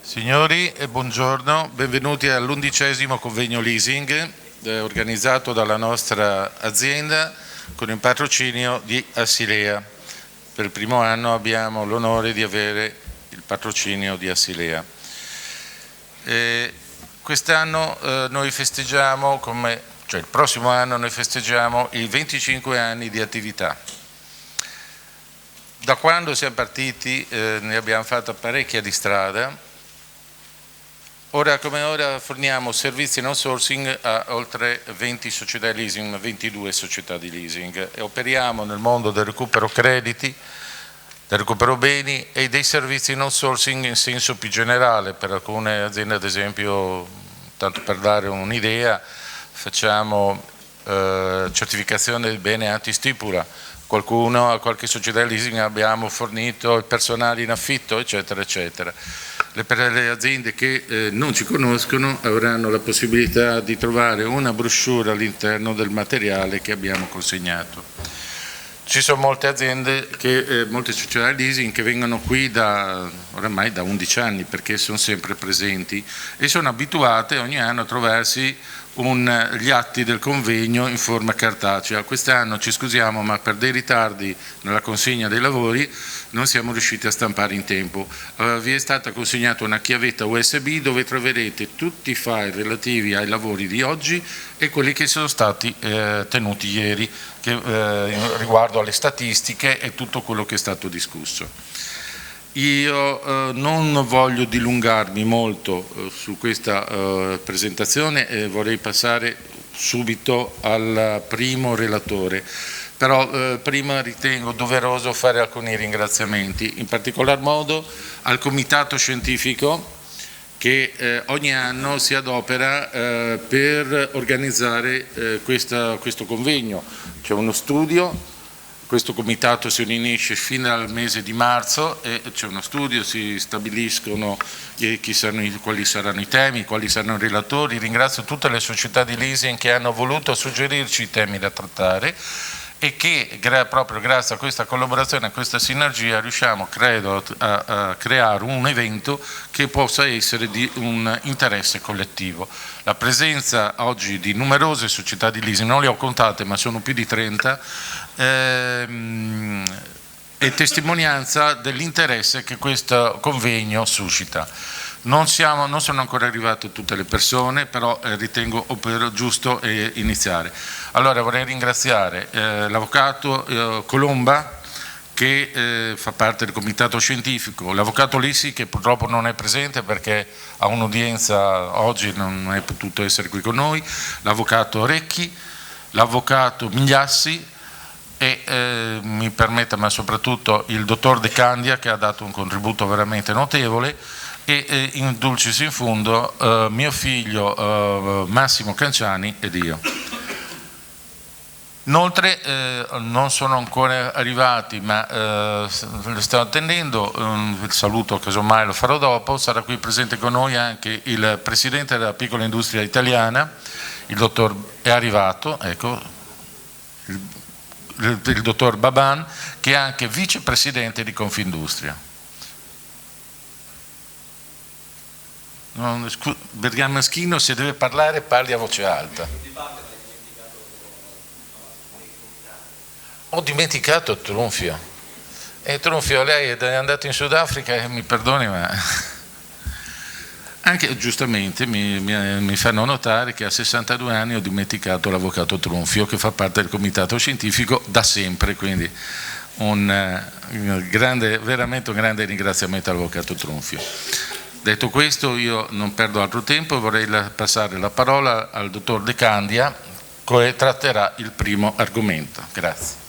Signori, buongiorno, benvenuti all'11° convegno leasing organizzato dalla nostra azienda con il patrocinio di Assilea. Per il primo anno abbiamo l'onore di avere il patrocinio di Assilea. Quest'anno noi festeggiamo, il prossimo anno noi festeggiamo i 25 anni di attività. Da quando siamo partiti ne abbiamo fatta parecchia di strada. Ora come ora forniamo servizi in outsourcing a oltre 20 società di leasing, 22 società di leasing e operiamo nel mondo del recupero crediti, del recupero beni e dei servizi in outsourcing in senso più generale. Per alcune aziende, ad esempio, tanto per dare un'idea, facciamo certificazione del bene antistipula, a qualche società di leasing abbiamo fornito il personale in affitto, eccetera, eccetera. Per le aziende che non ci conoscono avranno la possibilità di trovare una brochure all'interno del materiale che abbiamo consegnato. Ci sono molte aziende, molte società di leasing che vengono qui oramai da 11 anni perché sono sempre presenti e sono abituate ogni anno a trovarsi gli atti del convegno in forma cartacea. Quest'anno ci scusiamo, ma per dei ritardi nella consegna dei lavori non siamo riusciti a stampare in tempo. Vi è stata consegnata una chiavetta USB dove troverete tutti i file relativi ai lavori di oggi e quelli che sono stati tenuti ieri riguardo alle statistiche e tutto quello che è stato discusso. Io non voglio dilungarmi molto su questa presentazione e vorrei passare subito al primo relatore, però prima ritengo doveroso fare alcuni ringraziamenti, in particolar modo al comitato scientifico che ogni anno si adopera per organizzare questo convegno. C'è uno studio. Questo comitato si riunisce fino al mese di marzo e c'è uno studio, si stabiliscono quali saranno i temi, quali saranno i relatori. Ringrazio tutte le società di leasing che hanno voluto suggerirci i temi da trattare e che proprio grazie a questa collaborazione, a questa sinergia riusciamo, credo, a creare un evento che possa essere di un interesse collettivo. La presenza oggi di numerose società di leasing, non le ho contate ma sono più di 30, è testimonianza dell'interesse che questo convegno suscita. Non sono ancora arrivate tutte le persone, però ritengo giusto iniziare. Allora vorrei ringraziare l'avvocato Colomba che fa parte del comitato scientifico, l'avvocato Lissi che purtroppo non è presente perché ha un'udienza oggi, non è potuto essere qui con noi, l'avvocato Recchi, l'avvocato Migliassi e mi permetta ma soprattutto il dottor De Candia che ha dato un contributo veramente notevole e in dulcis in fundo mio figlio Massimo Canciani ed io. Inoltre non sono ancora arrivati ma le sto attendendo, il saluto casomai lo farò dopo, sarà qui presente con noi anche il presidente della piccola industria italiana, il dottor è arrivato, ecco, il dottor Baban che è anche vicepresidente di Confindustria. Bergamoschino, se deve parlare parli a voce alta. Ho dimenticato Trunfio. Trunfio, lei è andato in Sudafrica e mi perdoni ma anche giustamente mi fanno notare che a 62 anni ho dimenticato l'avvocato Trunfio che fa parte del comitato scientifico da sempre, quindi veramente un grande ringraziamento all'avvocato Trunfio. Detto questo io non perdo altro tempo, vorrei passare la parola al dottor De Candia che tratterà il primo argomento. Grazie.